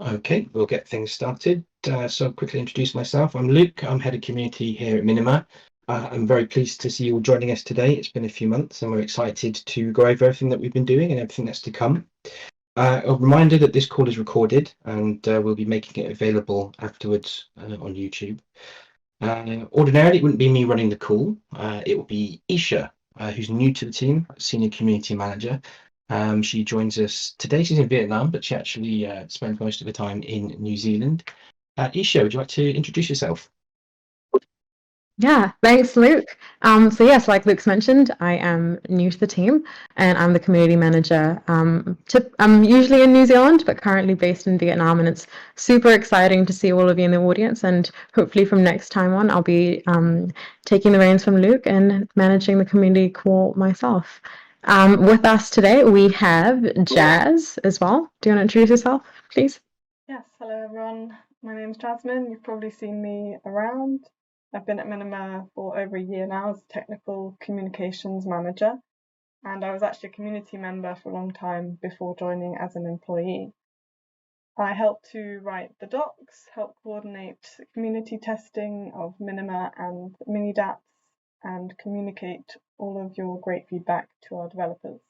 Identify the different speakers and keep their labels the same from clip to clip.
Speaker 1: Okay, we'll get things started. So I'll quickly introduce myself. I'm Luke. I'm head of community here at Minima. I'm very pleased to see you all joining us today. It's been a few months and we're excited to go over everything that we've been doing and everything that's to come. A reminder that this call is recorded and we'll be making it available afterwards on YouTube. Ordinarily, it wouldn't be me running the call. It will be Isha, who's new to the team, senior community manager. She joins us today. She's in Vietnam, but she actually spends most of the time in New Zealand. Isha, would you like to introduce yourself?
Speaker 2: Yeah, thanks, Luke. So yes, like Luke's mentioned, I am new to the team and I'm the community manager. I'm usually in New Zealand, but currently based in Vietnam, and it's super exciting to see all of you in the audience. And hopefully from next time on, I'll be taking the reins from Luke and managing the community call myself. With us today, we have Jazz as well. Do you want to introduce yourself, please?
Speaker 3: Yes, hello everyone. My name's Jasmine. You've probably seen me around. I've been at Minima for over a year now as technical communications manager, and I was actually a community member for a long time before joining as an employee. I help to write the docs, help coordinate community testing of Minima and Mini-dApps, and communicate all of your great feedback to our developers.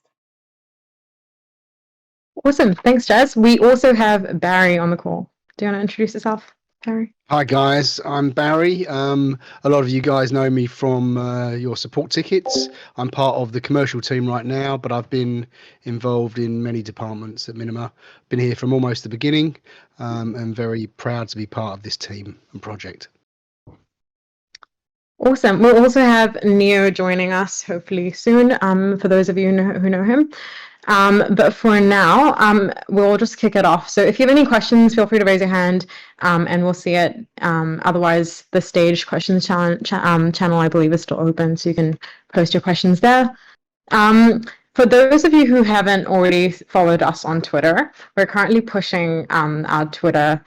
Speaker 2: Awesome. Thanks, Jazz. We also have Barry on the call. Do you want to introduce yourself, Barry?
Speaker 4: Hi guys, I'm Barry. A lot of you guys know me from your support tickets. I'm part of the commercial team right now, but I've been involved in many departments at Minima. Been here from almost the beginning, and very proud to be part of this team and project.
Speaker 2: Awesome. We'll also have Neo joining us hopefully soon, for those of you who know him. But for now, we'll just kick it off. So if you have any questions, feel free to raise your hand and we'll see it. Otherwise, the stage questions channel, I believe, is still open, so you can post your questions there. For those of you who haven't already followed us on Twitter, we're currently pushing our Twitter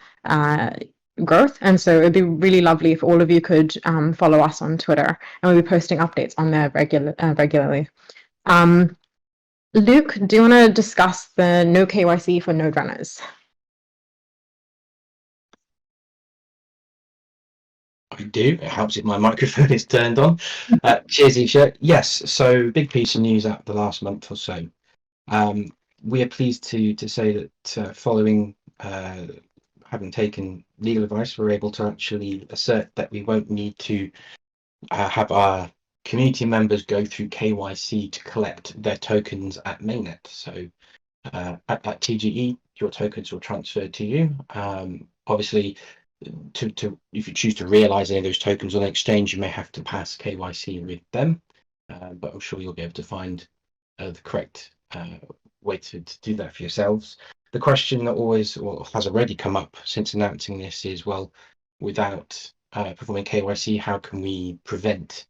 Speaker 2: growth, and so it'd be really lovely if all of you could follow us on Twitter, and we'll be posting updates on there regularly. Luke, do you want to discuss the no KYC for node runners?
Speaker 1: I do. It helps if my microphone is turned on. Cheers, Isha. Yes, so big piece of news out the last month or so. We are pleased to say that following having taken legal advice, we're able to actually assert that we won't need to have our community members go through KYC to collect their tokens at mainnet. So at TGE, your tokens will transfer to you. Obviously, if you choose to realize any of those tokens on the exchange, you may have to pass KYC with them, but I'm sure you'll be able to find the correct way to do that for yourselves. The question that has already come up since announcing this is, well, without performing KYC, how can we prevent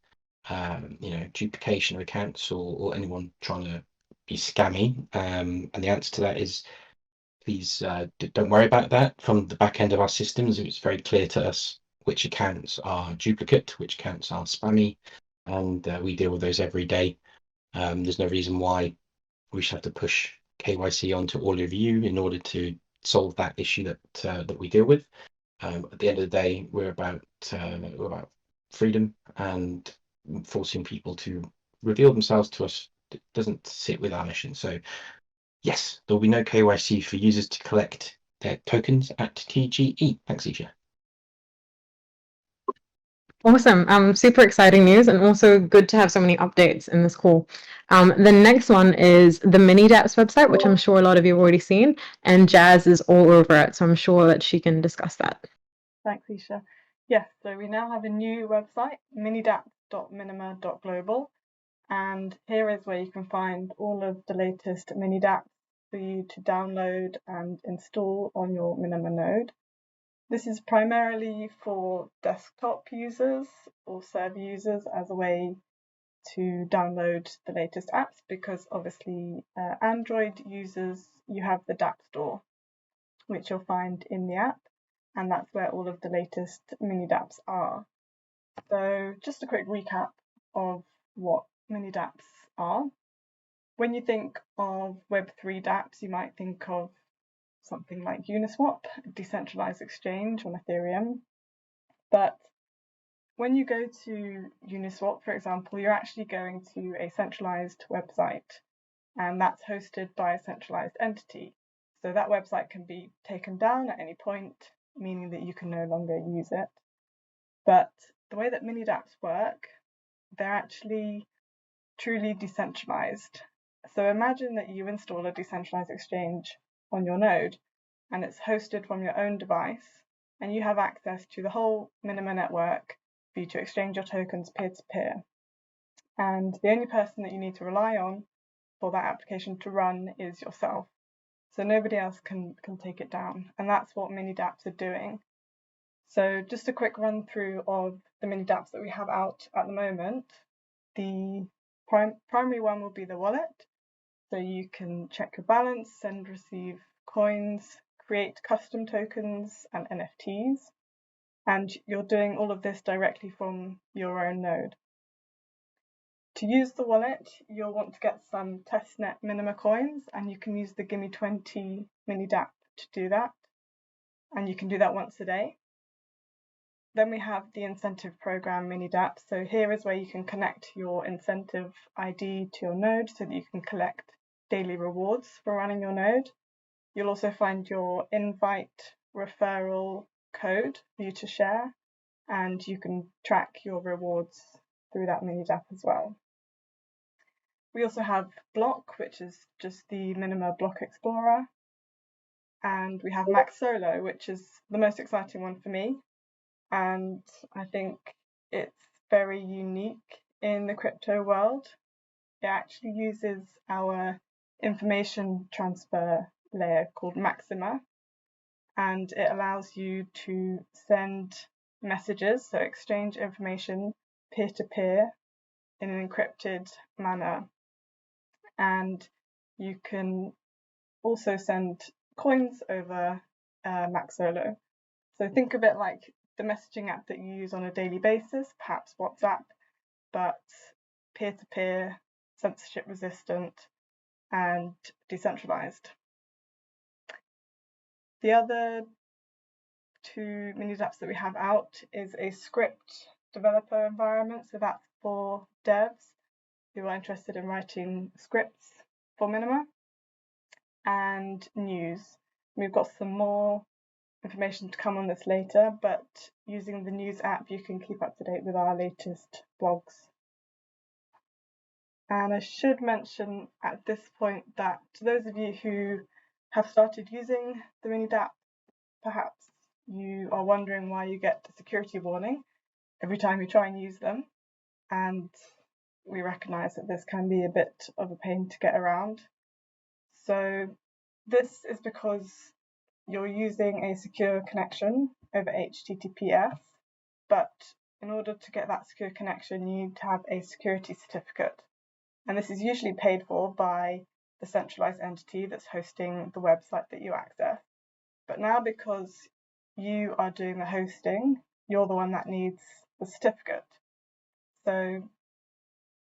Speaker 1: duplication of accounts or anyone trying to be scammy? And the answer to that is, please don't worry about that. From the back end of our systems, it's very clear to us which accounts are duplicate, which accounts are spammy, and we deal with those every day. There's no reason why we should have to push KYC onto all of you in order to solve that issue that we deal with. At the end of the day, we're about freedom, and forcing people to reveal themselves to us doesn't sit with our mission. So yes, there will be no KYC for users to collect their tokens at TGE. Thanks, Isha.
Speaker 2: Awesome. Super exciting news, and also good to have so many updates in this call. The next one is the Mini-dApps website, which I'm sure a lot of you have already seen, and Jazz is all over it, so I'm sure that she can discuss that.
Speaker 3: Thanks, Isha. Yes, so we now have a new website, minidap.minima.global, and here is where you can find all of the latest Mini-dApps for you to download and install on your Minima node. This is primarily for desktop users or server users as a way to download the latest apps, because obviously Android users, you have the dApp store, which you'll find in the app, and that's where all of the latest mini dApps are. So just a quick recap of what mini dApps are. When you think of Web3 dApps, you might think of something like Uniswap, a decentralized exchange on Ethereum. But when you go to Uniswap, for example, you're actually going to a centralized website, and that's hosted by a centralized entity. So that website can be taken down at any point, meaning that you can no longer use it. But the way that mini dApps work, they're actually truly decentralized. So imagine that you install a decentralized exchange on your node, and it's hosted from your own device, and you have access to the whole Minima network for you to exchange your tokens peer-to-peer. And the only person that you need to rely on for that application to run is yourself. So nobody else can take it down. And that's what mini dApps are doing. So just a quick run through of the mini dApps that we have out at the moment. The primary one will be the wallet. So you can check your balance, send, receive coins, create custom tokens and NFTs. And you're doing all of this directly from your own node. To use the wallet, you'll want to get some testnet Minima coins, and you can use the Gimme 20 mini dApp to do that. And you can do that once a day. Then we have the incentive program mini dApp. So here is where you can connect your incentive ID to your node so that you can collect daily rewards for running your node. You'll also find your invite referral code for you to share, and you can track your rewards through that mini dApp as well. We also have Block, which is just the Minima Block Explorer. And we have Max Solo, which is the most exciting one for me. And I think it's very unique in the crypto world. It actually uses our information transfer layer called Maxima, and it allows you to send messages, so exchange information peer-to-peer in an encrypted manner. And you can also send coins over Max Solo. So think of it like the messaging app that you use on a daily basis, perhaps WhatsApp, but peer-to-peer, censorship resistant, and decentralized. The other two mini dApps that we have out is a script developer environment. So that's for devs who are interested in writing scripts for Minima, and news. We've got some more information to come on this later, but using the news app, you can keep up to date with our latest blogs. And I should mention at this point that to those of you who have started using the mini dApp, perhaps you are wondering why you get a security warning every time you try and use them. And we recognise that this can be a bit of a pain to get around. So this is because you're using a secure connection over HTTPS, but in order to get that secure connection, you need to have a security certificate. And this is usually paid for by the centralized entity that's hosting the website that you access. But now, because you are doing the hosting, you're the one that needs the certificate. So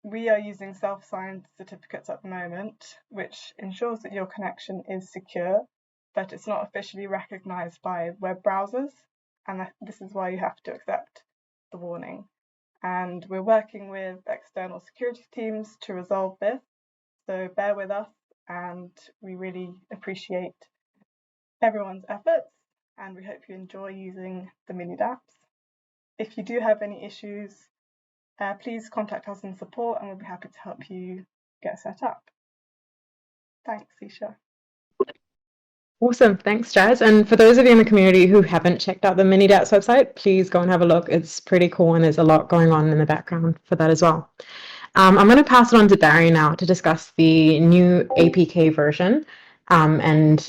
Speaker 3: we are using self-signed certificates at the moment, which ensures that your connection is secure, but it's not officially recognized by web browsers. And this is why you have to accept the warning. And we're working with external security teams to resolve this. So bear with us, and we really appreciate everyone's efforts, and we hope you enjoy using the mini dApps. If you do have any issues, please contact us in support, and we'll be happy to help you get set up. Thanks, Isha.
Speaker 2: Awesome. Thanks, Jazz. And for those of you in the community who haven't checked out the mini dApps website, please go and have a look. It's pretty cool, and there's a lot going on in the background for that as well. I'm going to pass it on to Barry now to discuss the new APK version and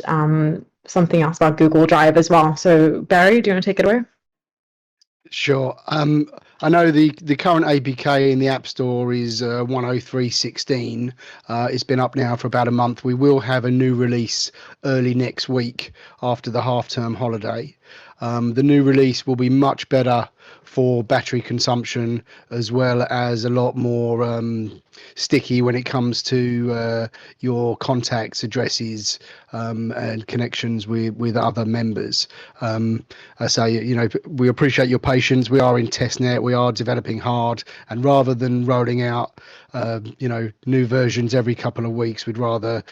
Speaker 2: something else about Google Drive as well. So Barry, do you want to take it away?
Speaker 4: Sure. I know the current APK in the App Store is 103.16. It's been up now for about a month. We will have a new release early next week after the half-term holiday. The new release will be much better for battery consumption, as well as a lot more sticky when it comes to your contacts, addresses, and connections with other members. I say, we appreciate your patience. We are in testnet. We are developing hard, and rather than rolling out, new versions every couple of weeks, we'd rather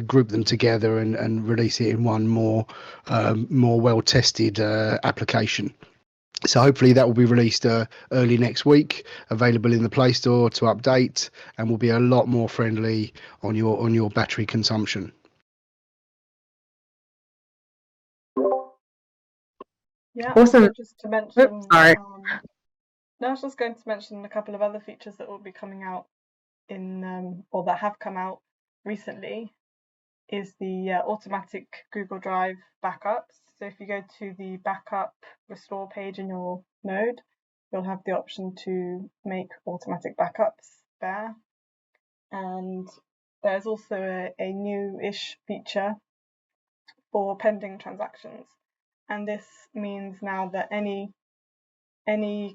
Speaker 4: group them together and release it in one more well-tested application. So hopefully that will be released early next week, available in the Play Store to update, and will be a lot more friendly on your battery consumption.
Speaker 3: Yeah,
Speaker 2: Awesome.
Speaker 3: also just to mention,
Speaker 2: Sorry.
Speaker 3: no, I was just going to mention a couple of other features that will be coming out in, or that have come out recently, is the automatic Google Drive backups. So if you go to the backup restore page in your node, you'll have the option to make automatic backups there. And there's also a new-ish feature for pending transactions. And this means now that any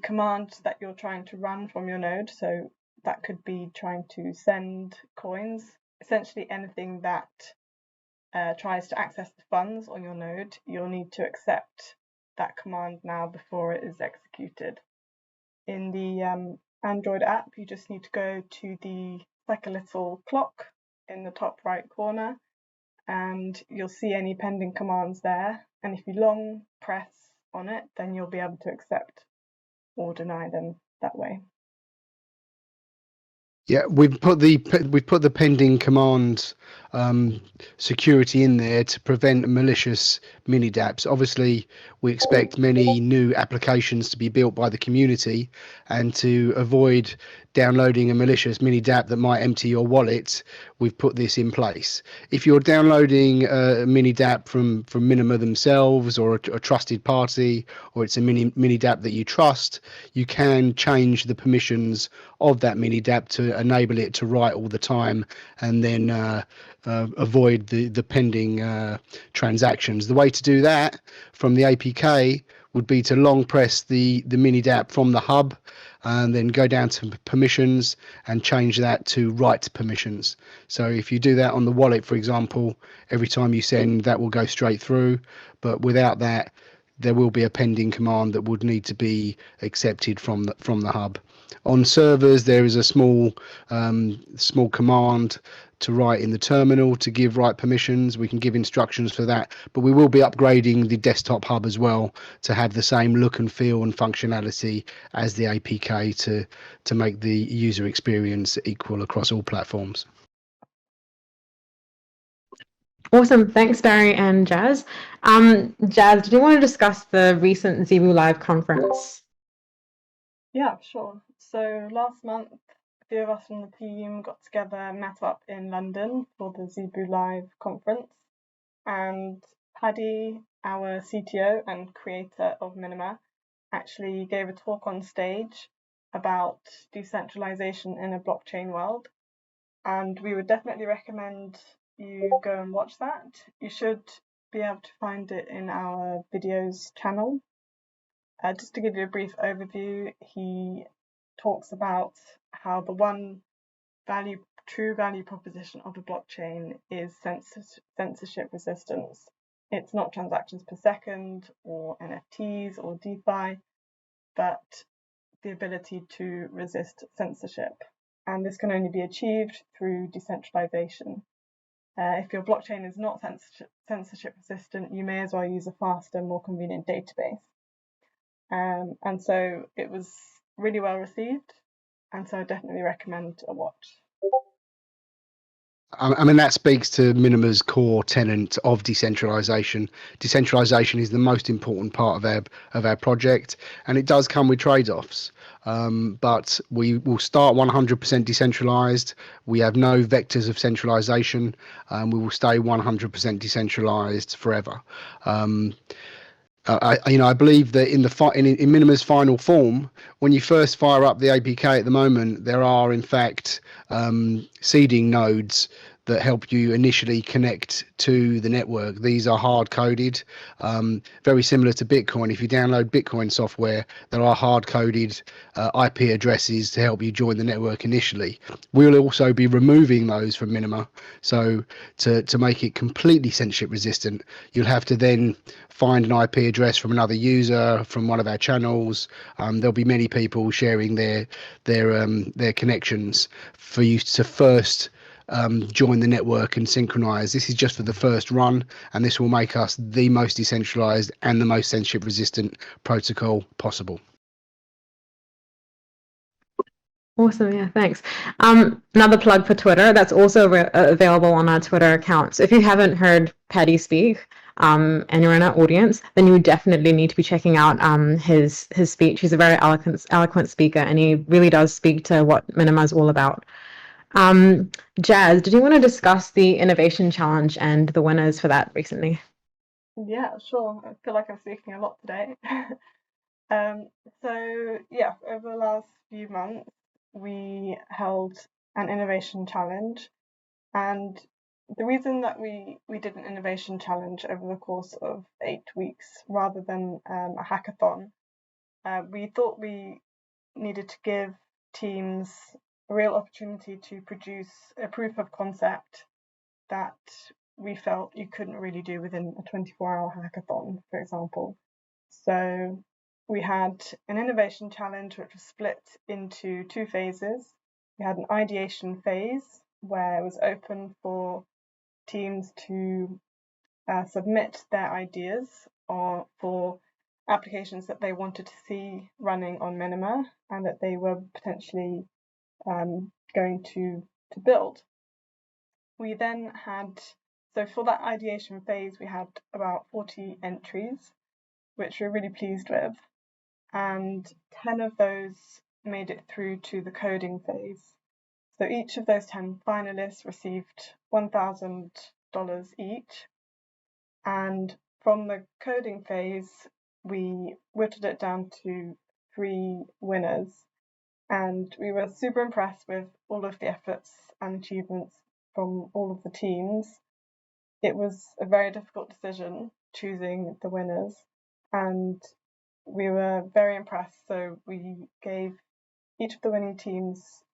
Speaker 3: command that you're trying to run from your node, so that could be trying to send coins, essentially anything that tries to access the funds on your node, you'll need to accept that command now before it is executed. In the Android app, you just need to go to like a little clock in the top right corner, and you'll see any pending commands there. And if you long press on it, then you'll be able to accept or deny them that way.
Speaker 4: Yeah, we've put the pending command security in there to prevent malicious mini dApps. Obviously, we expect many new applications to be built by the community, and to avoid downloading a malicious mini dApp that might empty your wallet, we've put this in place. If you're downloading a mini dApp from Minima themselves, or a trusted party, or it's a mini dApp that you trust, you can change the permissions of that mini dApp to enable it to write all the time, and then avoid the pending transactions. The way to do that from the APK would be to long press the mini dApp from the hub, and then go down to permissions and change that to write permissions. So if you do that on the wallet, for example, every time you send, that will go straight through. But without that, there will be a pending command that would need to be accepted from the hub. On servers, there is a small command to write in the terminal to give write permissions. We can give instructions for that, but we will be upgrading the desktop hub as well to have the same look and feel and functionality as the APK to make the user experience equal across all platforms.
Speaker 2: Awesome. Thanks, Barry and Jazz. Jazz, did you want to discuss the recent Zebu Live conference?
Speaker 3: Yeah, sure. So last month, a few of us from the team got together, met up in London for the Zebu Live conference, and Paddy, our CTO and creator of Minima, actually gave a talk on stage about decentralization in a blockchain world, and we would definitely recommend you go and watch that. You should be able to find it in our videos channel. Just to give you a brief overview, he talks about how the one true value proposition of a blockchain is censorship resistance. It's not transactions per second or NFTs or DeFi, but the ability to resist censorship. And this can only be achieved through decentralization. If your blockchain is not censorship resistant, you may as well use a faster, more convenient database. And so it was really well received, and so I definitely recommend a watch.
Speaker 4: I mean, that speaks to Minima's core tenet of decentralization. Decentralization is the most important part of our project, and it does come with trade-offs. But we will start 100% decentralized. We have no vectors of centralization. We will stay 100% decentralized forever. I believe that in Minima's final form, when you first fire up the APK at the moment, there are in fact seeding nodes that help you initially connect to the network. These are hard coded, very similar to Bitcoin. If you download Bitcoin software, there are hard coded IP addresses to help you join the network initially. We'll also be removing those from Minima. So to make it completely censorship resistant, you'll have to then find an IP address from another user, from one of our channels. There'll be many people sharing their connections for you to first join the network and synchronize. This is just for the first run, and this will make us the most decentralized and the most censorship resistant protocol possible.
Speaker 2: Awesome, yeah, thanks. Another plug for Twitter, that's also available on our Twitter account. So if you haven't heard Paddy speak, and you're in our audience, then you definitely need to be checking out his speech. He's a very eloquent speaker, and he really does speak to what Minima is all about. Jazz, did you want to discuss the Innovation Challenge and the winners for that recently?
Speaker 3: Yeah, sure. I feel like I'm speaking a lot today. So yeah, over the last few months, we held an innovation challenge, and the reason that we did an innovation challenge over the course of 8 weeks rather than a hackathon, we thought we needed to give teams a real opportunity to produce a proof of concept that we felt you couldn't really do within a 24-hour hackathon, for example. So we had an innovation challenge which was split into 2 phases. We had an ideation phase where it was open for teams to submit their ideas for applications that they wanted to see running on Minima and that they were potentially going to build. We then had, so for that ideation phase, we had about 40 entries, which we're really pleased with, and 10 of those made it through to the coding phase. So each of those 10 finalists received $1,000 each, and from the coding phase, we whittled it down to 3 winners, and we were super impressed with all of the efforts and achievements from all of the teams. It was a very difficult decision choosing the winners, and we were very impressed. So we gave each of the winning teams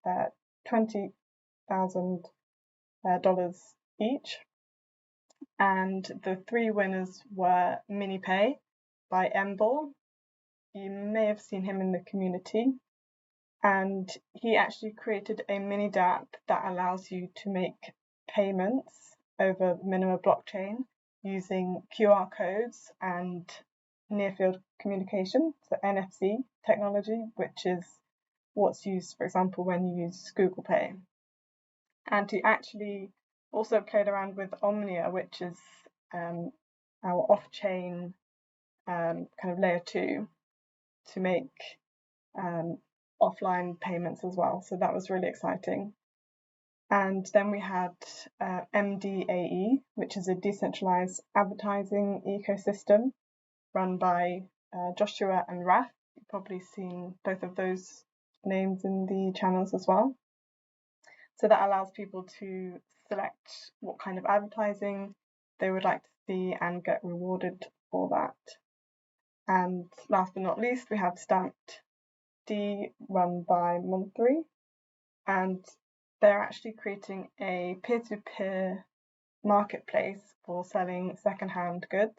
Speaker 3: $20,000 each, and the 3 winners were MiniPay by Embol. You may have seen him in the community, and he actually created a mini dApp that allows you to make payments over Minima blockchain using QR codes and near-field communication, so NFC technology, which is what's used, for example, when you use Google Pay. And he actually also played around with Omnia, which is our off-chain kind of layer 2 to make offline payments as well. So that was really exciting. And then we had MDAE, which is a decentralized advertising ecosystem run by Joshua and Raf. You've probably seen both of those names in the channels as well. So that allows people to select what kind of advertising they would like to see and get rewarded for that. And last but not least, we have Stamped D run by Month3, and they're actually creating a peer-to-peer marketplace for selling secondhand goods,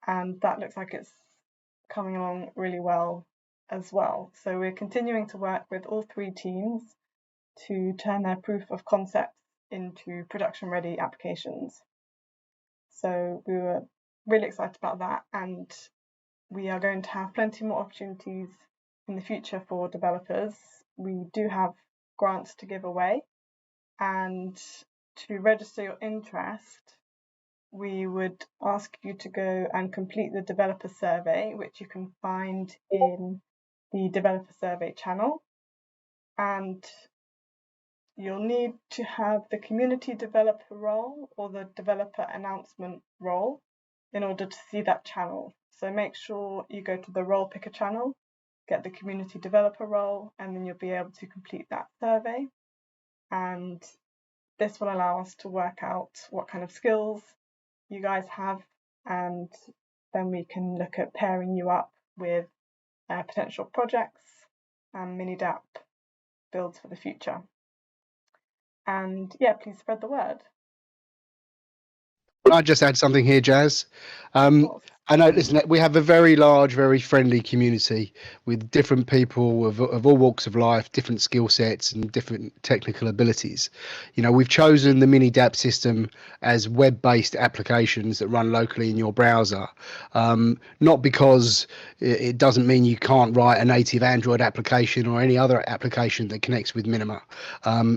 Speaker 3: and that looks like it's coming along really well as well. So we're continuing to work with all 3 teams to turn their proof of concepts into production-ready applications. So we were really excited about that, and we are going to have plenty more opportunities in the future for developers. We do have grants to give away, and to register your interest, we would ask you to go and complete the developer survey, which you can find in the developer survey channel. And you'll need to have the community developer role or the developer announcement role in order to see that channel. So make sure you go to the role picker channel, get the community developer role, and then you'll be able to complete that survey. And this will allow us to work out what kind of skills you guys have, and then we can look at pairing you up with potential projects and mini DAP builds for the future. And yeah, please spread the word.
Speaker 4: Can I just add something here, Jazz?
Speaker 3: Of course.
Speaker 4: I know, listen, we have a very large, very friendly community with different people of all walks of life, different skill sets and different technical abilities. You know, we've chosen the Mini DAP system as web-based applications that run locally in your browser, not because it doesn't mean you can't write a native Android application or any other application that connects with Minima.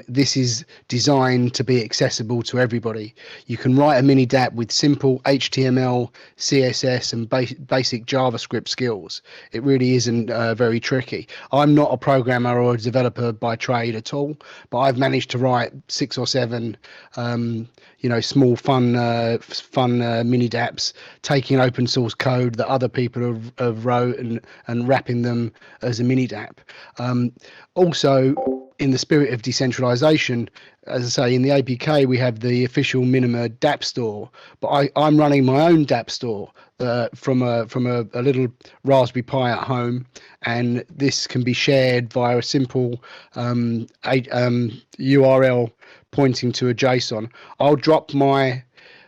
Speaker 4: This is designed to be accessible to everybody. You can write a Mini DAP with simple HTML, CSS, and basic JavaScript skills. It really isn't very tricky. I'm not a programmer or a developer by trade at all, but I've managed to write 6 or 7 small fun mini DApps, taking open source code that other people have wrote and wrapping them as a mini DAP. Also, in the spirit of decentralization, as I say, in the APK we have the official Minima DAP store, but I'm running my own DAP store from a little Raspberry Pi at home, and this can be shared via a simple URL pointing to a JSON. I'll drop my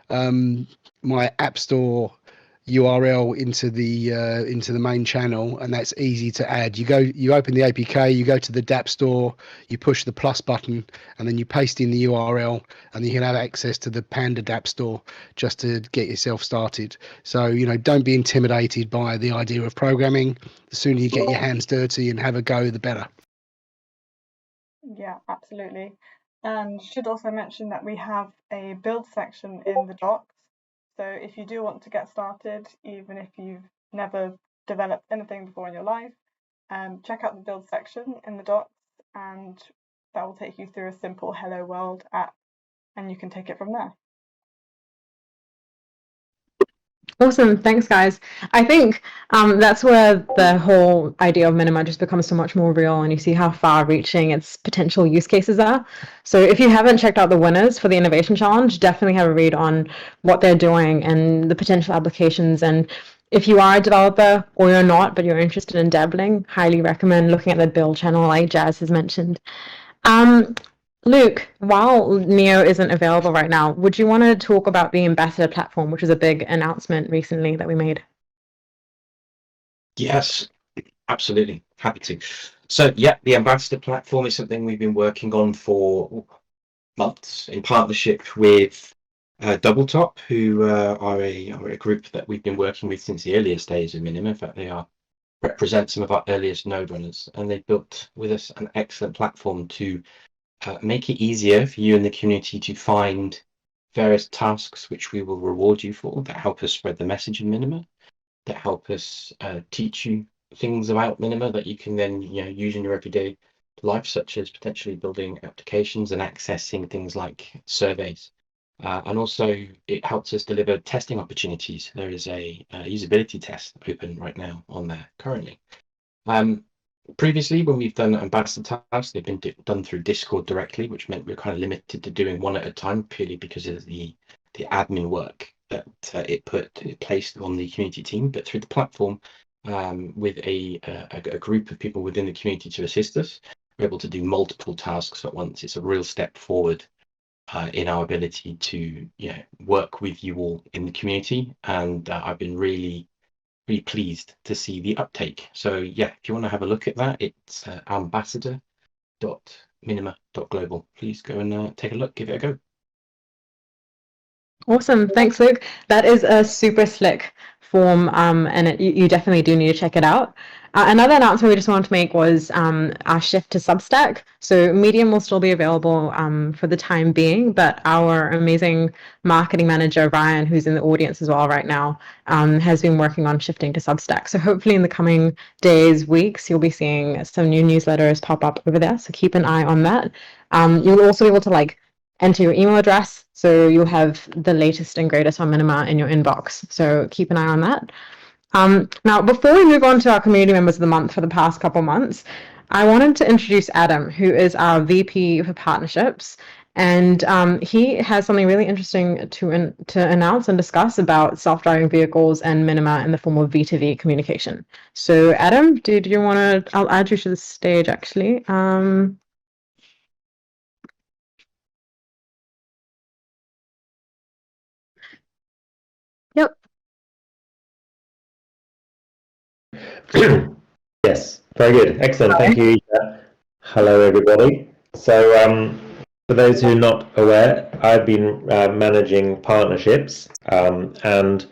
Speaker 4: my App Store URL into the main channel, and that's easy to add. You open the APK, you go to the DAP store, you push the plus button, and then you paste in the URL, and you can have access to the Panda DAP store just to get yourself started. So, you know, don't be intimidated by the idea of programming. The sooner you get your hands dirty and have a go, the better.
Speaker 3: Yeah, absolutely. And should also mention that we have a build section in the docs. So if you do want to get started, even if you've never developed anything before in your life, check out the build section in the docs, and that will take you through a simple Hello World app, and you can take it from there.
Speaker 2: Awesome. Thanks, guys. I think that's where the whole idea of Minima just becomes so much more real, and you see how far-reaching its potential use cases are. So if you haven't checked out the winners for the Innovation Challenge, definitely have a read on what they're doing and the potential applications. And if you are a developer or you're not, but you're interested in dabbling, highly recommend looking at the build channel like Jazz has mentioned. Luke, while Neo isn't available right now, would you want to talk about the Ambassador platform, which is a big announcement recently that we made?
Speaker 1: Yes, absolutely. Happy to. So, yeah, the Ambassador platform is something we've been working on for months in partnership with Doubletop, who are a group that we've been working with since the earliest days of Minima. In fact, they represent some of our earliest node runners, and they've built with us an excellent platform to make it easier for you and the community to find various tasks which we will reward you for, that help us spread the message in Minima, that help us teach you things about Minima that you can then use in your everyday life, such as potentially building applications and accessing things like surveys. And also it helps us deliver testing opportunities. There is a usability test open right now on there currently. Previously, when we've done ambassador tasks, they've been done through Discord directly, which meant we're kind of limited to doing one at a time, purely because of the admin work that it placed on the community team. But through the platform, with a group of people within the community to assist us, we're able to do multiple tasks at once. It's a real step forward in our ability to work with you all in the community, and I've been really pleased to see the uptake. So yeah, if you want to have a look at that, it's ambassador.minima.global. Please go and take a look, give it a go.
Speaker 2: Awesome. Thanks, Luke. That is a super slick form, and you definitely do need to check it out. Another announcement we just wanted to make was our shift to Substack. So Medium will still be available for the time being, but our amazing marketing manager, Ryan, who's in the audience as well right now, has been working on shifting to Substack. So hopefully in the coming days, weeks, you'll be seeing some new newsletters pop up over there. So keep an eye on that. You'll also be able to enter your email address, so you'll have the latest and greatest on Minima in your inbox. So keep an eye on that. Now, before we move on to our community members of the month for the past couple months, I wanted to introduce Adam, who is our VP for partnerships. And he has something really interesting to announce and discuss about self-driving vehicles and Minima in the form of V2V communication. So Adam, do you want to, I'll add you to the stage actually. Yep.
Speaker 5: Yes, very good. Excellent. Thank you. Hello, everybody. So, for those who are not aware, I've been managing partnerships, and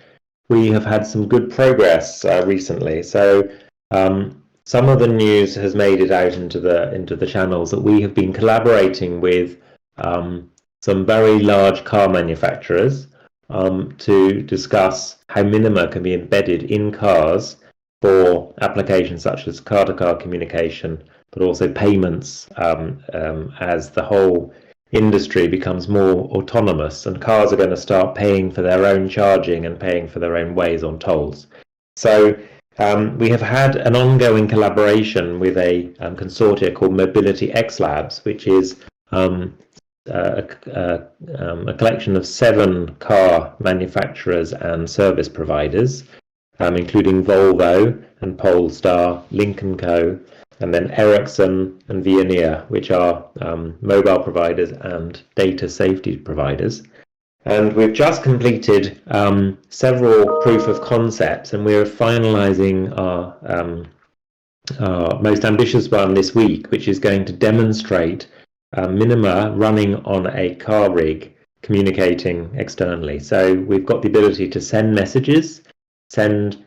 Speaker 5: we have had some good progress recently. So, some of the news has made it out into the channels that we have been collaborating with some very large car manufacturers to discuss how Minima can be embedded in cars for applications such as car-to-car communication, but also payments as the whole industry becomes more autonomous and cars are going to start paying for their own charging and paying for their own ways on tolls. So we have had an ongoing collaboration with a consortia called Mobility X Labs, which is a collection of 7 car manufacturers and service providers, including Volvo and Polestar, Lynk & Co, and then Ericsson and Veoneer, which are mobile providers and data safety providers. And we've just completed several proof of concepts, and we're finalizing our most ambitious one this week, which is going to demonstrate Minima running on a car rig communicating externally. So we've got the ability to send messages, send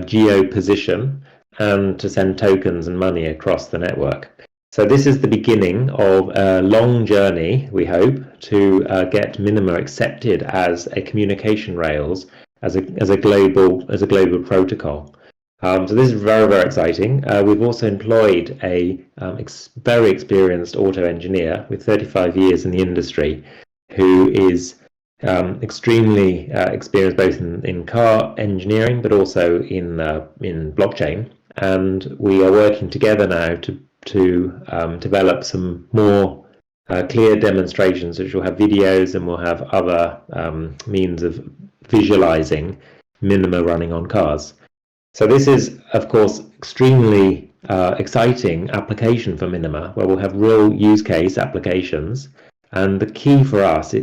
Speaker 5: geo position, and to send tokens and money across the network. So this is the beginning of a long journey, we hope, to get Minima accepted as a communication rails as a global protocol. So this is very, very exciting. We've also employed a very experienced auto engineer with 35 years in the industry, who is extremely experienced both in car engineering but also in blockchain. And we are working together now to develop some more clear demonstrations, which will have videos and will have other means of visualizing Minima running on cars. So this is, of course, extremely exciting application for Minima, where we'll have real use case applications. And the key for us,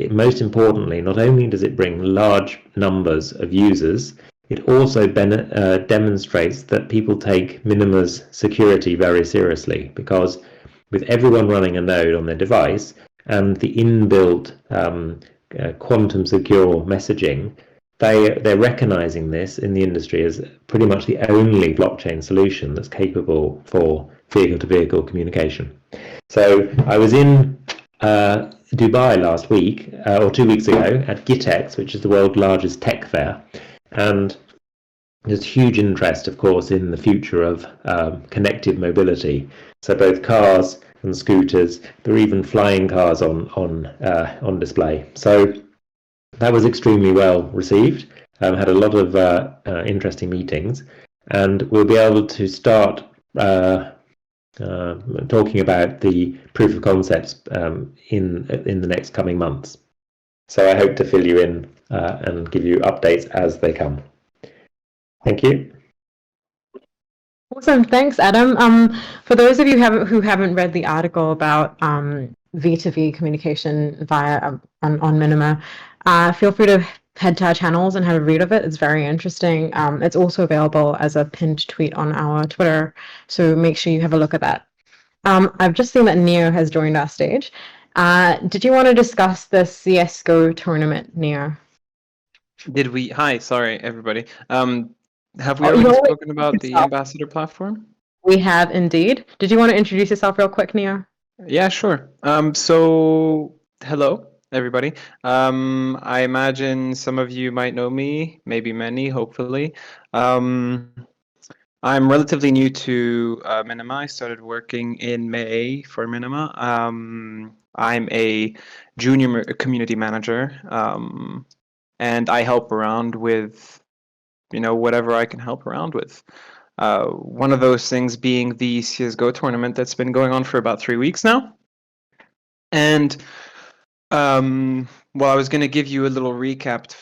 Speaker 5: most importantly, not only does it bring large numbers of users, it also demonstrates that people take Minima's security very seriously, because with everyone running a node on their device and the inbuilt quantum secure messaging, they're recognizing this in the industry as pretty much the only blockchain solution that's capable for vehicle-to-vehicle communication. So I was in Dubai last week, or 2 weeks ago, at GITEX, which is the world's largest tech fair, and there's huge interest, of course, in the future of connected mobility. So both cars and scooters, there are even flying cars on display. So that was extremely well received. Had a lot of interesting meetings, and we'll be able to start talking about the proof of concepts in the next coming months. So I hope to fill you in and give you updates as they come. Thank you.
Speaker 2: Awesome, thanks, Adam. For those of you who haven't read the article about V2V communication via on Minima, feel free to head to our channels and have a read of it. It's very interesting. It's also available as a pinned tweet on our Twitter, so make sure you have a look at that. I've just seen that Neo has joined our stage. Did you want to discuss the CSGO tournament, Neo?
Speaker 6: Did we? Hi, sorry, everybody. Have we already spoken about the ambassador platform?
Speaker 2: We have indeed. Did you want to introduce yourself real quick, Neo?
Speaker 6: Yeah, sure. So, hello, everybody. I imagine some of you might know me, maybe many, hopefully. I'm relatively new to Minima. I started working in May for Minima. I'm a junior community manager, and I help around with whatever I can help around with. One of those things being the CSGO tournament that's been going on for about 3 weeks now. And Well, I was going to give you a little recap,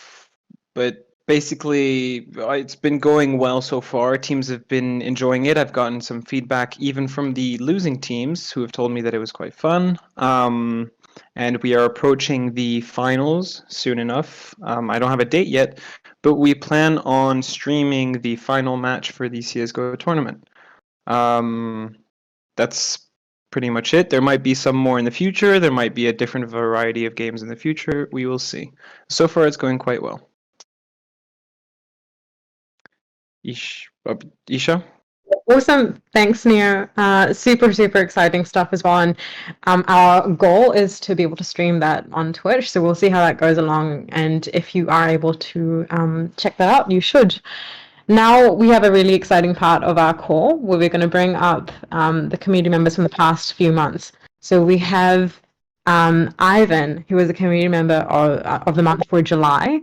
Speaker 6: but basically, it's been going well so far. Teams have been enjoying it. I've gotten some feedback even from the losing teams who have told me that it was quite fun. And we are approaching the finals soon enough. I don't have a date yet, but we plan on streaming the final match for the CSGO tournament. That's pretty much it. There might be some more in the future. There might be a different variety of games in the future. We will see. So far, it's going quite well. Isha?
Speaker 2: Awesome. Thanks, Neo. Super, super exciting stuff as well. And our goal is to be able to stream that on Twitch. So we'll see how that goes along. And if you are able to check that out, you should. Now we have a really exciting part of our call where we're going to bring up the community members from the past few months. So we have Ivan, who is a community member of the month for July.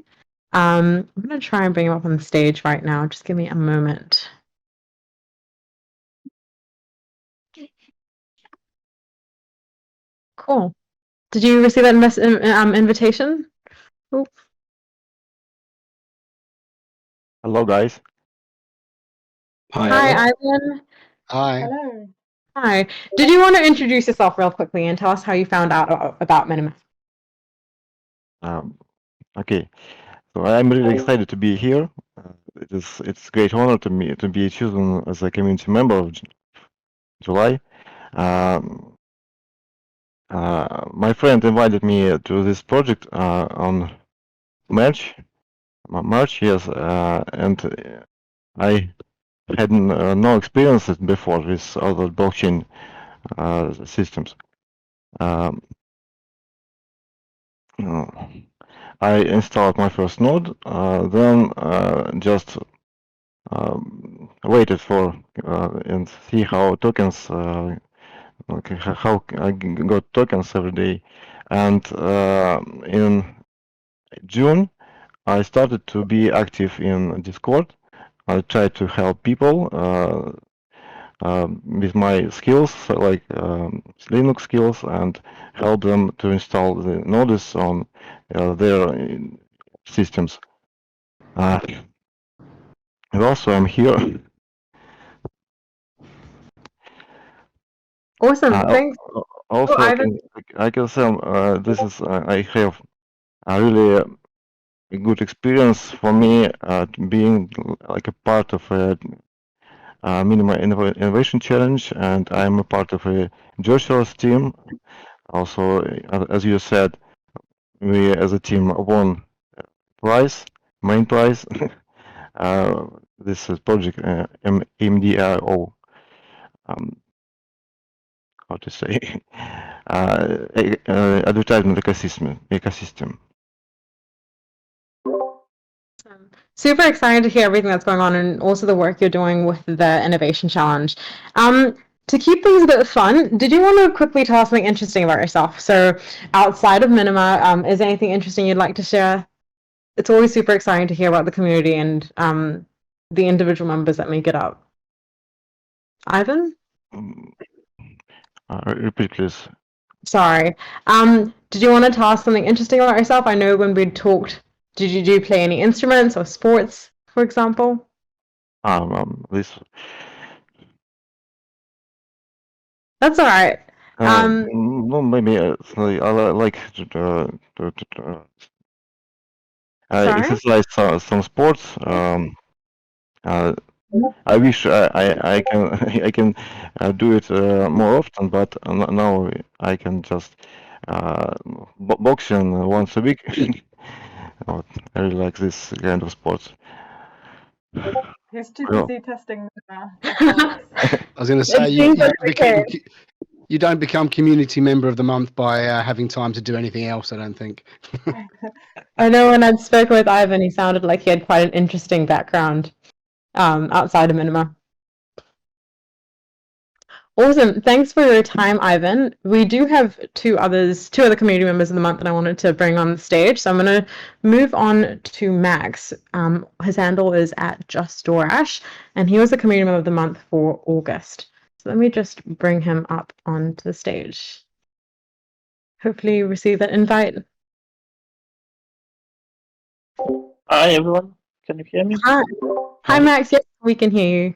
Speaker 2: I'm going to try and bring him up on the stage right now. Just give me a moment. Cool. Did you receive that invitation? Ooh.
Speaker 7: Hello, guys.
Speaker 2: Hi, Ivan.
Speaker 4: Hi.
Speaker 3: Hello.
Speaker 2: Hi. Did you want to introduce yourself real quickly and tell us how you found out about Minima?
Speaker 7: Okay, so I'm really excited to be here. It's a great honor to me to be chosen as a community member of July. My friend invited me to this project on March, yes, and I had no experience before with other blockchain systems. I installed my first node, then just waited for and see how tokens, how I got tokens every day, and in June I started to be active in Discord. I tried to help people with my skills, like Linux skills, and help them to install the nodes on their systems. Also, I'm here.
Speaker 2: Awesome. Thanks.
Speaker 7: Also,
Speaker 2: Ivan.
Speaker 7: I can say this is I have a really good experience for me being like a part of a Minima Innovation Challenge, and I'm a part of a Joshua's team. Also, as you said, we as a team won main prize. This is project MDIO. How to say? Advertisement ecosystem.
Speaker 2: Super excited to hear everything that's going on and also the work you're doing with the Innovation Challenge. To keep things a bit fun, did you want to quickly tell us something interesting about yourself? So outside of Minima, is there anything interesting you'd like to share? It's always super exciting to hear about the community and the individual members that make it up. Ivan?
Speaker 7: Repeat, please.
Speaker 2: Sorry. Did you want to tell us something interesting about yourself? I know when we talked, did you play any instruments or sports, for example?
Speaker 7: This.
Speaker 2: That's all right.
Speaker 7: No, maybe I like to exercise some sports. I wish I can I can do it more often, but now I can just boxing once a week. I really like this kind of sports.
Speaker 3: He's too
Speaker 7: Well,
Speaker 3: busy testing
Speaker 2: I
Speaker 4: was going to say you don't become community member of the month by having time to do anything else. I don't think.
Speaker 2: I know when I'd spoken with Ivan, he sounded like he had quite an interesting background outside of Minima. Awesome. Thanks for your time, Ivan. We do have two other community members of the month that I wanted to bring on the stage. So I'm going to move on to Max. His handle is at JustDoorAsh, and he was the community member of the month for August. So let me just bring him up onto the stage. hopefully receive that invite.
Speaker 8: Hi everyone, can you hear me?
Speaker 2: Hi. Hi, Max. Yes, we can hear you.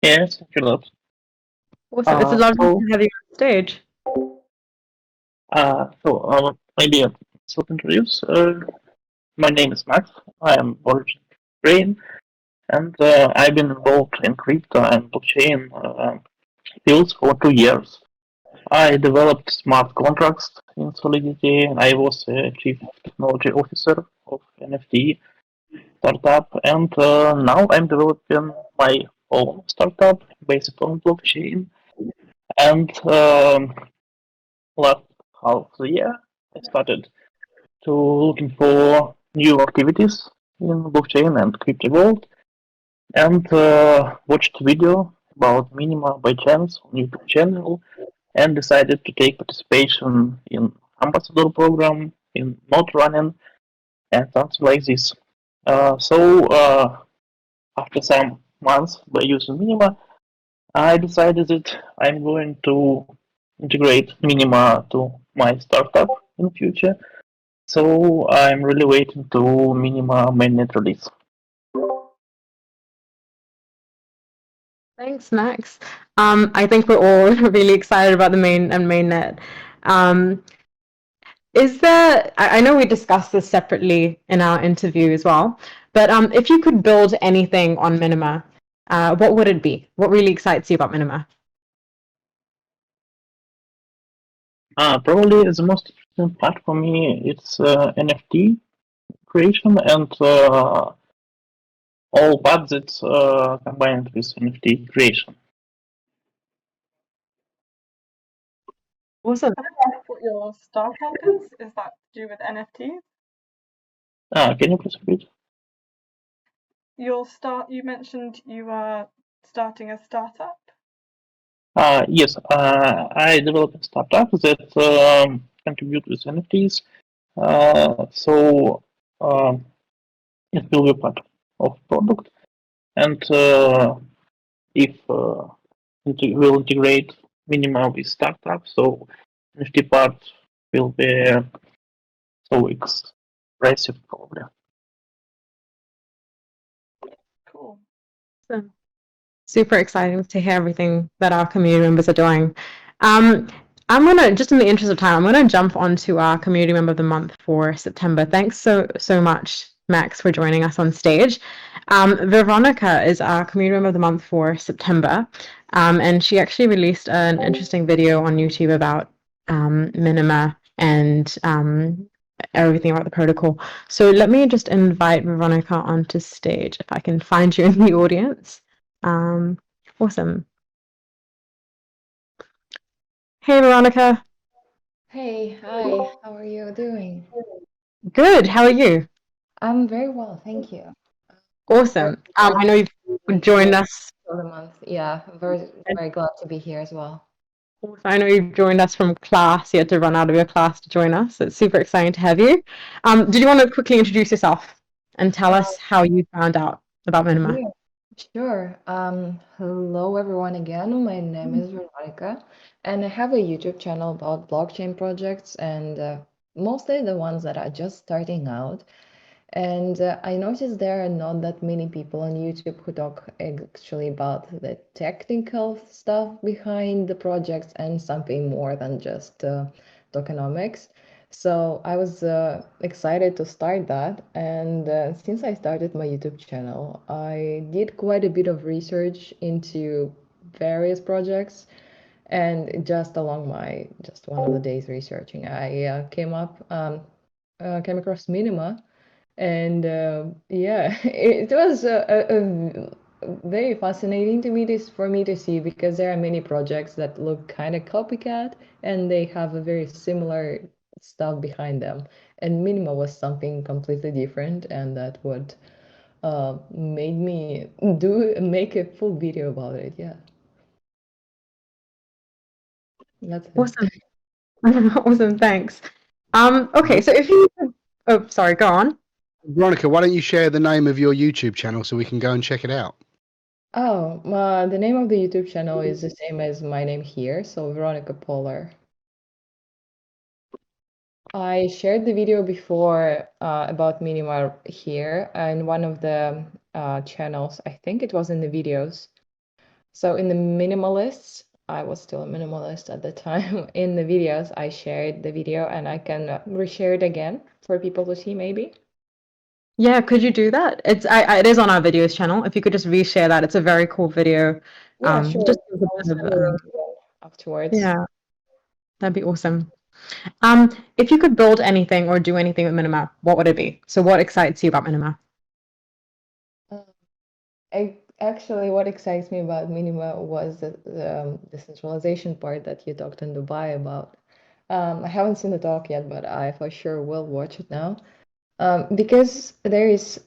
Speaker 8: Yes, thank you a lot.
Speaker 2: Awesome. It's lovely
Speaker 8: So,
Speaker 2: to have you on stage.
Speaker 8: maybe a short introduce. My name is Max. I am originally Ukraine, and I've been involved in crypto and blockchain fields for 2 years. I developed smart contracts in Solidity. I was a chief technology officer of NFT startup, and now I'm developing my own startup based on blockchain. And last half of the year, I started to looking for new activities in blockchain and crypto world, and watched video about Minima by chance on YouTube channel, and decided to take participation in ambassador program in not running and something like this. After some months by using Minima, I decided that I'm going to integrate Minima to my startup in the future. So I'm really waiting to Minima mainnet release.
Speaker 2: Thanks, Max. I think we're all really excited about the mainnet. Is there, I know we discussed this separately in our interview as well, but if you could build anything on Minima, what would it be? What really excites you about Minima?
Speaker 8: Probably the most interesting part for me it's NFT creation and all budgets combined with NFT creation.
Speaker 2: Awesome.
Speaker 3: Can I ask what your startup is? Is that to do with NFTs?
Speaker 8: Can you please repeat?
Speaker 3: You mentioned you were starting a startup.
Speaker 8: Yes, I developed a startup that contribute with NFTs. So it will be part of product, and if we'll integrate Minima with startup, so NFT part will be so expressive probably.
Speaker 3: Cool.
Speaker 2: Awesome. Super exciting to hear everything that our community members are doing. I'm gonna, just in the interest of time, I'm gonna jump onto our community member of the month for September. Thanks so much, Max, for joining us on stage. Veronica is our community member of the month for September, and she actually released an interesting video on YouTube about Minima and everything about the protocol. So let me just invite Veronica onto stage if I can find you in the audience. Awesome. Hey, Veronica.
Speaker 9: Hey, hi, how are you doing?
Speaker 2: Good. How are you?
Speaker 9: I'm very well, thank you. Very
Speaker 2: Awesome.
Speaker 9: glad
Speaker 2: I know
Speaker 9: to
Speaker 2: you've
Speaker 9: be
Speaker 2: joined
Speaker 9: here
Speaker 2: us.
Speaker 9: for the month. Yeah, very glad to be here as well.
Speaker 2: I know you've joined us from class. You had to run out of your class to join us. It's super exciting to have you. Did you want to quickly introduce yourself and tell us how you found out about Minima?
Speaker 9: Yeah, sure. Hello everyone again. My name is Veronica, and I have a YouTube channel about blockchain projects and mostly the ones that are just starting out. And I noticed there are not that many people on YouTube who talk actually about the technical stuff behind the projects and something more than just tokenomics. So I was excited to start that. And since I started my YouTube channel, I did quite a bit of research into various projects. And just along my just one of the days researching, I came across Minima, and yeah, it was very fascinating to me for me to see because there are many projects that look kind of copycat and they have a very similar stuff behind them. And Minima was something completely different, and that what made me make a full video about it. Yeah, that's it.
Speaker 2: Awesome. Awesome. Thanks. Okay. So if you, oh, sorry, go on.
Speaker 4: Veronica, why don't you share the name of your YouTube channel so we can go and check it out?
Speaker 9: Oh, the name of the YouTube channel is the same as my name here, so Veronica Polar. I shared the video before about Minima here in one of the channels. I think it was in the videos. So in the minimalists, I was still a minimalist at the time. In the videos, I shared the video and I can reshare it again for people to see maybe.
Speaker 2: Yeah, could you do that? It is on our videos channel. If you could just reshare that, it's a very cool video.
Speaker 9: Yeah, sure.
Speaker 2: Just
Speaker 9: I'll send the link again afterwards.
Speaker 2: yeah, that'd be awesome. If you could build anything or do anything with Minima, what would it be? So what excites you about Minima?
Speaker 9: Actually, what excites me about Minima was the decentralization part that you talked in Dubai about. I haven't seen the talk yet, but I for sure will watch it now. Because there is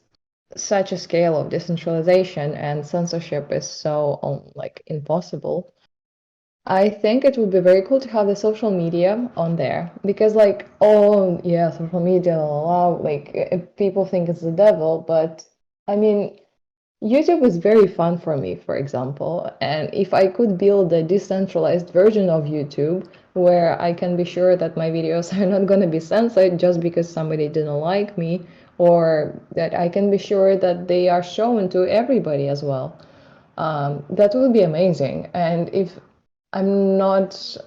Speaker 9: such a scale of decentralization and censorship is so like impossible. I think it would be very cool to have the social media on there because, like, oh yeah, social media, like people think it's the devil, but I mean, YouTube is very fun for me, for example, and if I could build a decentralized version of YouTube where I can be sure that my videos are not going to be censored just because somebody didn't like me, or that I can be sure that they are shown to everybody as well, that would be amazing. And if I'm not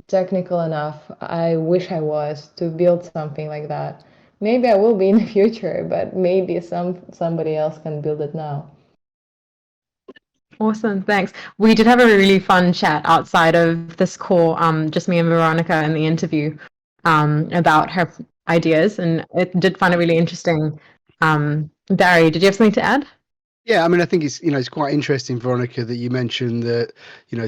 Speaker 9: technical enough, I wish I was to build something like that. Maybe I will be in the future, but maybe somebody else can build it now.
Speaker 2: Awesome, thanks. We did have a really fun chat outside of this call, just me and Veronica in the interview, about her ideas, and it did find it really interesting. Barry, did you have something to add?
Speaker 4: Yeah, I mean, I think it's quite interesting, Veronica, that you mentioned that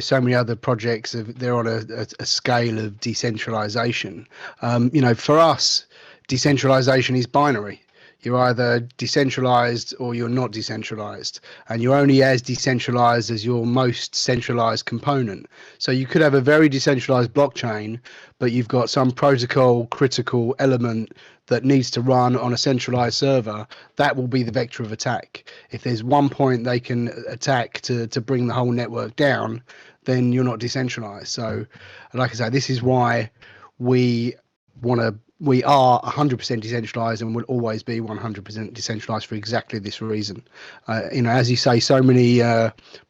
Speaker 4: so many other projects they're on a scale of decentralization. For us, decentralization is binary. You're either decentralized or you're not decentralized, and you're only as decentralized as your most centralized component. So you could have a very decentralized blockchain, but you've got some protocol critical element that needs to run on a centralized server. That will be the vector of attack. If there's one point they can attack to bring the whole network down, then you're not decentralized. So, like I say, this is why we are 100% decentralized and will always be 100% decentralized for exactly this reason. As you say, so many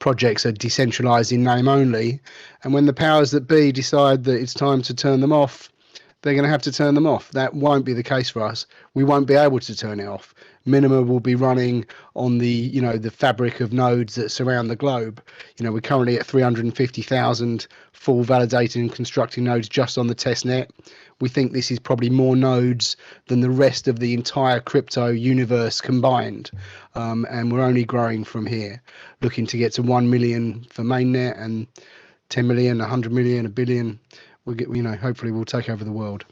Speaker 4: projects are decentralized in name only, and when the powers that be decide that it's time to turn them off, they're going to have to turn them off. That won't be the case for us. We won't be able to turn it off. Minima will be running on the the fabric of nodes that surround the globe. We're currently at 350,000 full validated and constructing nodes just on the test net. We think this is probably more nodes than the rest of the entire crypto universe combined, and we're only growing from here, looking to get to 1 million for mainnet and 10 million, 100 million, a billion. We'll get, hopefully we'll take over the world.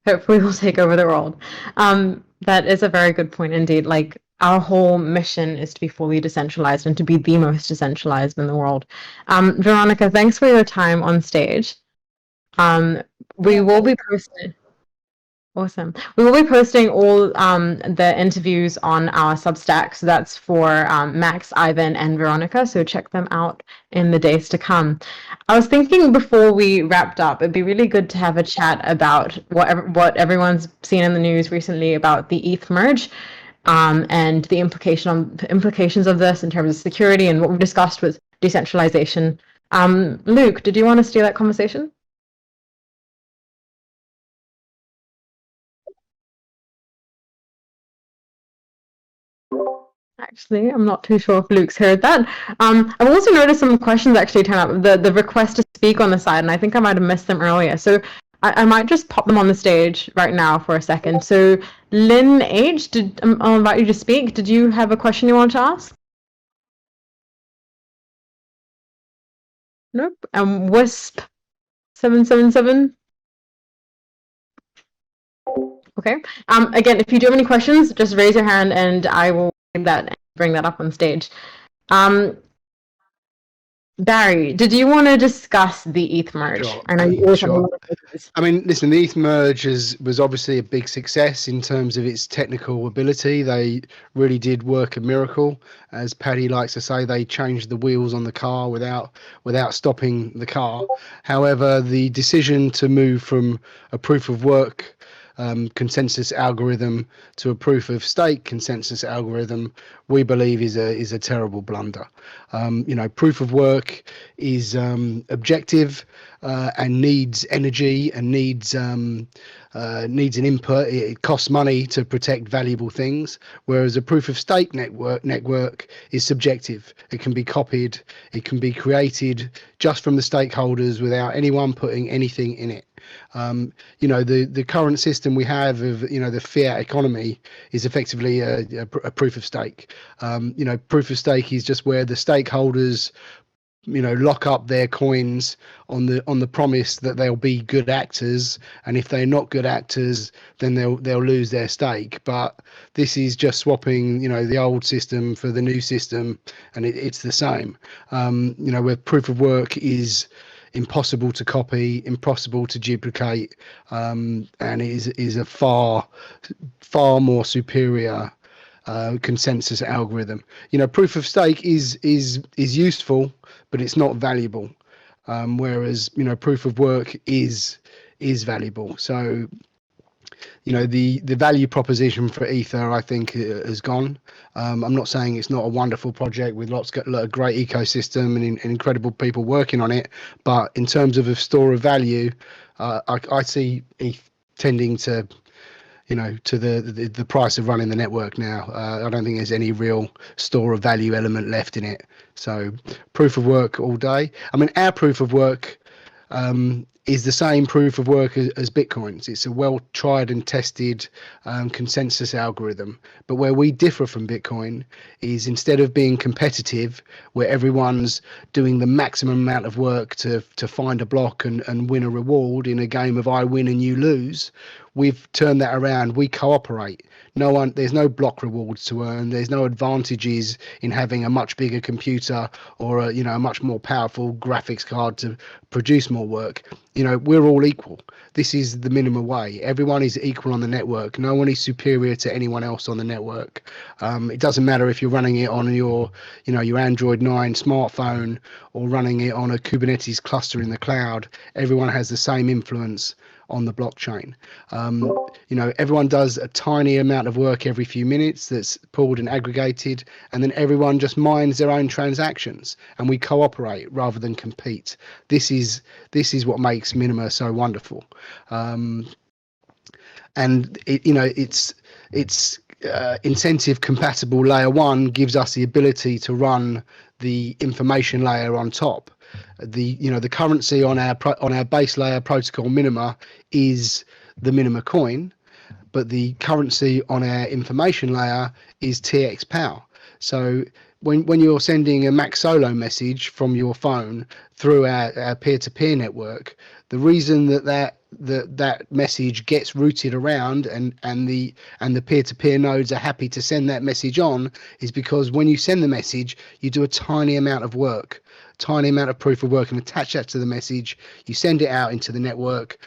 Speaker 2: Hopefully we'll take over the world. That is a very good point indeed. Like, our whole mission is to be fully decentralized and to be the most decentralized in the world. Veronica, thanks for your time on stage. We will be posting. Awesome. We will be posting all the interviews on our Substack. So that's for Max, Ivan, and Veronica. So check them out in the days to come. I was thinking before we wrapped up, it'd be really good to have a chat about what everyone's seen in the news recently about the ETH merge, and the implications of this in terms of security and what we've discussed with decentralization. Luke, did you want to steer that conversation? Actually, I'm not too sure if Luke's heard that. I've also noticed some questions actually turn up, the request to speak on the side, and I think I might have missed them earlier. So I might just pop them on the stage right now for a second. So Lynn H, I'll invite you to speak. Did you have a question you wanted to ask? Nope. Wisp 777. Okay. Again, if you do have any questions, just raise your hand and I will bring that up on stage. Barry, did you want to discuss the ETH merge?
Speaker 4: Sure,
Speaker 2: I know you always have a
Speaker 4: sure.
Speaker 2: lot of ideas.
Speaker 4: I mean, listen, the ETH merge was obviously a big success in terms of its technical ability. They really did work a miracle. As Paddy likes to say, they changed the wheels on the car without stopping the car. However, the decision to move from a proof of work consensus algorithm to a proof of stake consensus algorithm, we believe is a terrible blunder. Proof of work is objective and needs energy and needs an input. It costs money to protect valuable things, whereas a proof of stake network is subjective. It can be copied, it can be created just from the stakeholders without anyone putting anything in it. The current system we have of the fiat economy is effectively a proof of stake. Proof of stake is just where the stakeholders lock up their coins on the promise that they'll be good actors, and if they're not good actors, then they'll lose their stake. But this is just swapping the old system for the new system, and it's the same. Where proof of work is impossible to copy, impossible to duplicate, and is a far more superior consensus algorithm. Proof of stake is useful, but it's not valuable. Whereas proof of work is valuable. So the value proposition for Ether, I think, has gone. I'm not saying it's not a wonderful project with lots of great ecosystem and incredible people working on it, but in terms of a store of value, I see ETH tending to to the price of running the network now. I don't think there's any real store of value element left in it. So proof of work all day. I mean, our proof of work is the same proof of work as Bitcoin's. It's a well tried and tested consensus algorithm. But where we differ from Bitcoin is, instead of being competitive, where everyone's doing the maximum amount of work to find a block and win a reward in a game of I win and you lose, we've turned that around. We cooperate. There's no block rewards to earn. There's no advantages in having a much bigger computer or a much more powerful graphics card to produce more work. We're all equal. This is the Minima way. Everyone is equal on the network. No one is superior to anyone else on the network. It doesn't matter if you're running it on your Android 9 smartphone or running it on a Kubernetes cluster in the cloud. Everyone has the same influence on the blockchain. Everyone does a tiny amount of work every few minutes that's pulled and aggregated, and then everyone just mines their own transactions, and we cooperate rather than compete. This is what makes Minima so wonderful. And it's incentive compatible layer 1 gives us the ability to run the information layer on top. The currency on our base layer protocol Minima is the Minima coin, but the currency on our information layer is TX Pow. So when you're sending a Max Solo message from your phone through our peer-to-peer network, the reason that message gets routed around and the peer-to-peer nodes are happy to send that message on is because when you send the message, you do a tiny amount of work, tiny amount of proof of work, and attach that to the message. You send it out into the network.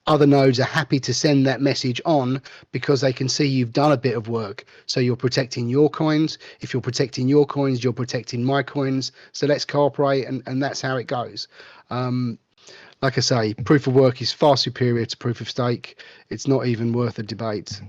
Speaker 4: Other nodes are happy to send that message on because they can see you've done a bit of work. So you're protecting your coins. If you're protecting your coins, you're protecting my coins. So let's cooperate, and that's how it goes. Like I say, proof of work is far superior to proof of stake. It's not even worth a debate.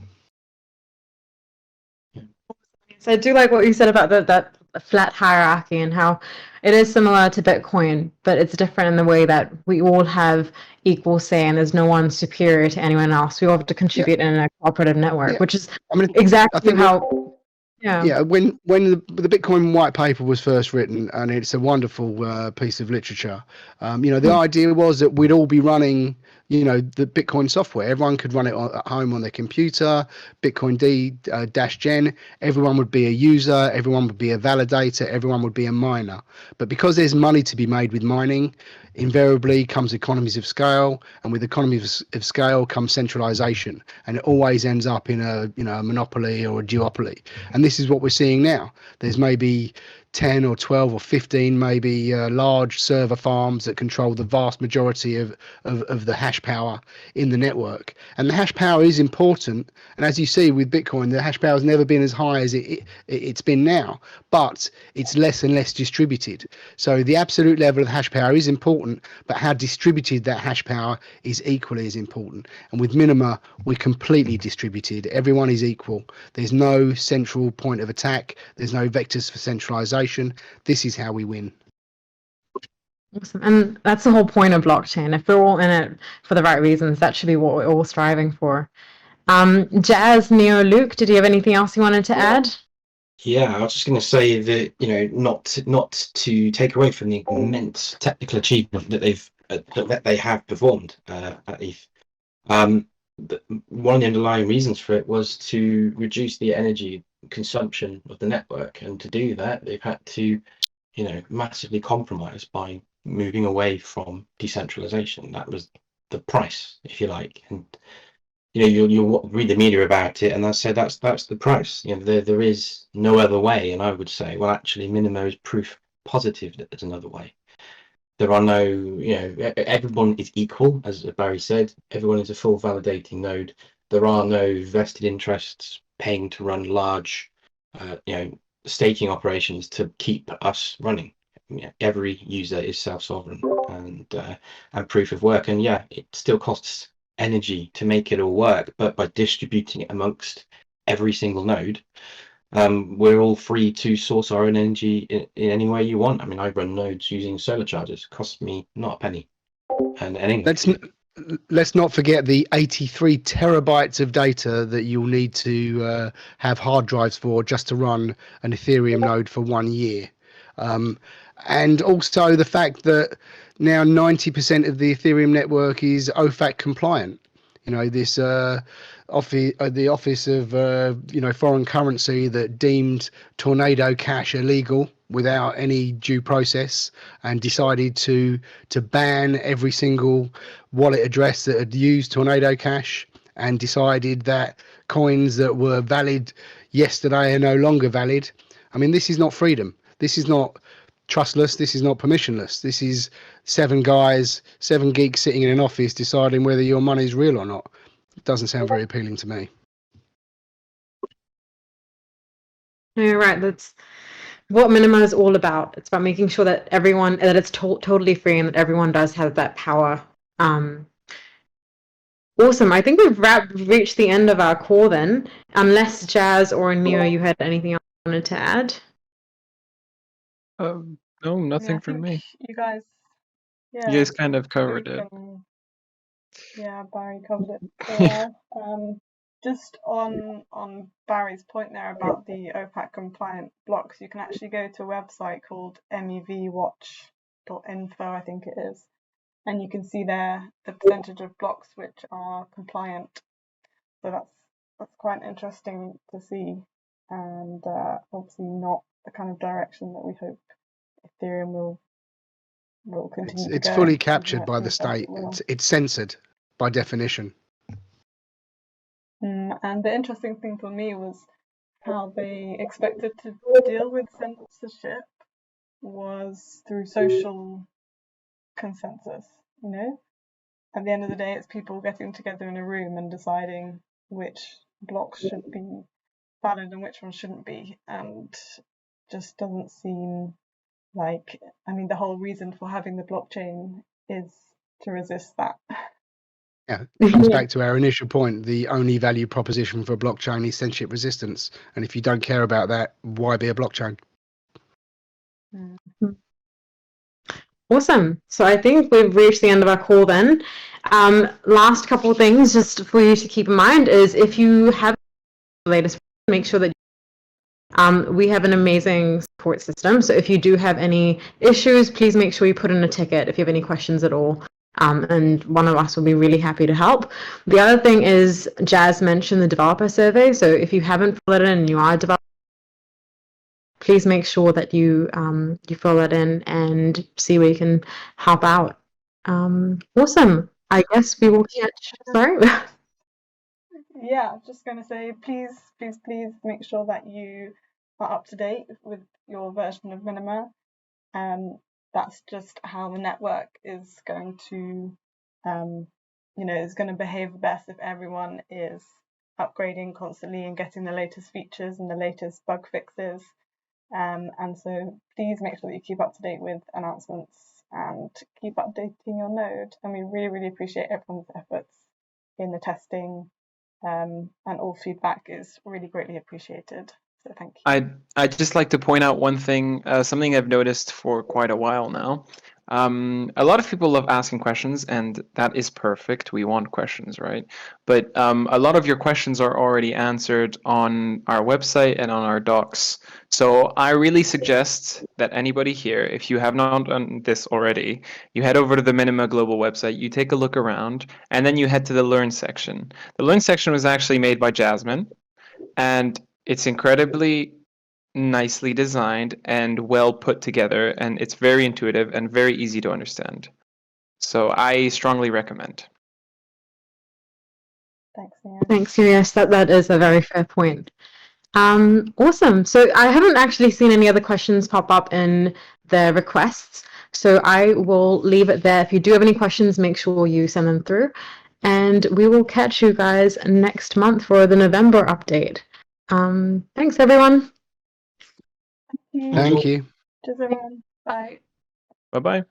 Speaker 2: So I do like what you said about that flat hierarchy and how it is similar to Bitcoin, but it's different in the way that we all have equal say and there's no one superior to anyone else. We all have to contribute in a cooperative network, which is exactly how.
Speaker 4: Yeah, when the Bitcoin white paper was first written, and it's a wonderful piece of literature. The idea was that we'd all be running, the Bitcoin software. Everyone could run it at home on their computer. Bitcoin D-Gen. Everyone would be a user. Everyone would be a validator. Everyone would be a miner. But because there's money to be made with mining, invariably comes economies of scale, and with economies of scale comes centralization, and it always ends up in a monopoly or a duopoly. And this is what we're seeing now. There's maybe 10 or 12 or 15 maybe large server farms that control the vast majority of the hash power in the network. And the hash power is important. And as you see with Bitcoin, the hash power has never been as high as it's been now, but it's less and less distributed. So the absolute level of hash power is important, but how distributed that hash power is equally as important. And with Minima, we're completely distributed. Everyone is equal. There's no central point of attack. There's no vectors for centralization. This is how we win.
Speaker 2: Awesome. And that's the whole point of blockchain. If we're all in it for the right reasons, that should be what we're all striving for. Jazz, Neo, Luke, did you have anything else you wanted to add?
Speaker 1: Yeah, I was just going to say that, you know, not to take away from the immense technical achievement that they have performed at ETH. One of the underlying reasons for it was to reduce the energy consumption of the network, and to do that, they've had to, you know, massively compromise by moving away from decentralization. That was the price, if you like, and you know, you'll read the media about it, and I say that's the price. You know, there is no other way. And I would say, well, actually, Minima is proof positive that there's another way. There are no, you know, everyone is equal, as Barry said. Everyone is a full validating node. There are no vested interests paying to run large, you know, staking operations to keep us running. You know, every user is self-sovereign and proof of work. And yeah, it still costs energy to make it all work, but by distributing it amongst every single node, we're all free to source our own energy in any way you want. I mean, I run nodes using solar chargers. It costs me not a penny. And
Speaker 4: Let's not forget the 83 terabytes of data that you'll need to have hard drives for just to run an Ethereum node for 1 year. And also the fact that now 90% of the Ethereum network is OFAC compliant. You know, this the Office of you know, Foreign Currency that deemed Tornado Cash illegal without any due process, and decided to ban every single wallet address that had used Tornado Cash, and decided that coins that were valid yesterday are no longer valid. I mean, this is not freedom. This is not trustless. This is not permissionless. This is 7 guys, 7 geeks sitting in an office deciding whether your money's real or not. It doesn't sound very appealing to me.
Speaker 2: You're right. That's what Minima is all about. It's about making sure that everyone, that it's totally free, and that everyone does have that power. Awesome. I think we've reached the end of our call then. Unless Jazz or Neo, you had anything else you wanted to add?
Speaker 6: No, nothing
Speaker 3: I
Speaker 6: from
Speaker 3: think
Speaker 6: me.
Speaker 3: you guys,
Speaker 6: You guys kind of covered
Speaker 3: Luke
Speaker 6: it.
Speaker 3: yeah, Barry covered it so well. Just on Barry's point there about the OPAC compliant blocks, you can actually go to a website called mevwatch.info, I think it is, and you can see there the percentage of blocks which are compliant. So that's quite interesting to see, and obviously not the kind of direction that we hope Ethereum will continue to go.
Speaker 4: It's fully captured by the state. It's censored by definition.
Speaker 3: And the interesting thing for me was how they expected to deal with censorship was through social consensus. You know, at the end of the day, it's people getting together in a room and deciding which blocks should be valid and which ones shouldn't be, and just doesn't seem like, I mean, the whole reason for having the blockchain is to resist that.
Speaker 4: Yeah, it comes back to our initial point. The only value proposition for a blockchain is censorship resistance. And if you don't care about that, why be a blockchain?
Speaker 2: Awesome. So I think we've reached the end of our call then. Last couple of things just for you to keep in mind is, if you have the latest, make sure that we have an amazing support system. So if you do have any issues, please make sure you put in a ticket if you have any questions at all. And one of us will be really happy to help. The other thing is, Jazz mentioned the developer survey. So if you haven't filled it in and you are a developer, please make sure that you fill that in and see where you can help out. Awesome. I guess we will catch. Sorry.
Speaker 3: Yeah, I'm just going to say, please make sure that you are up to date with your version of Minima. That's just how the network is going to, is going to behave best if everyone is upgrading constantly and getting the latest features and the latest bug fixes. And so please make sure that you keep up to date with announcements and keep updating your node. And we really, really appreciate everyone's efforts in the testing, and all feedback is really greatly appreciated. So thank you.
Speaker 6: I'd just like to point out one thing, something I've noticed for quite a while now. A lot of people love asking questions, and that is perfect. We want questions, right? But a lot of your questions are already answered on our website and on our docs. So I really suggest that anybody here, if you have not done this already, you head over to the Minima Global website, you take a look around, and then you head to the Learn section. The Learn section was actually made by Jasmine, and it's incredibly nicely designed and well put together, and it's very intuitive and very easy to understand. So I strongly recommend.
Speaker 3: Thanks, Nia.
Speaker 2: Thanks, yes, that is a very fair point. Awesome. So I haven't actually seen any other questions pop up in the requests, so I will leave it there. If you do have any questions, make sure you send them through, and we will catch you guys next month for the November update. Thanks, everyone.
Speaker 4: Thank you.
Speaker 3: Cheers, everyone. Bye.
Speaker 6: Bye-bye.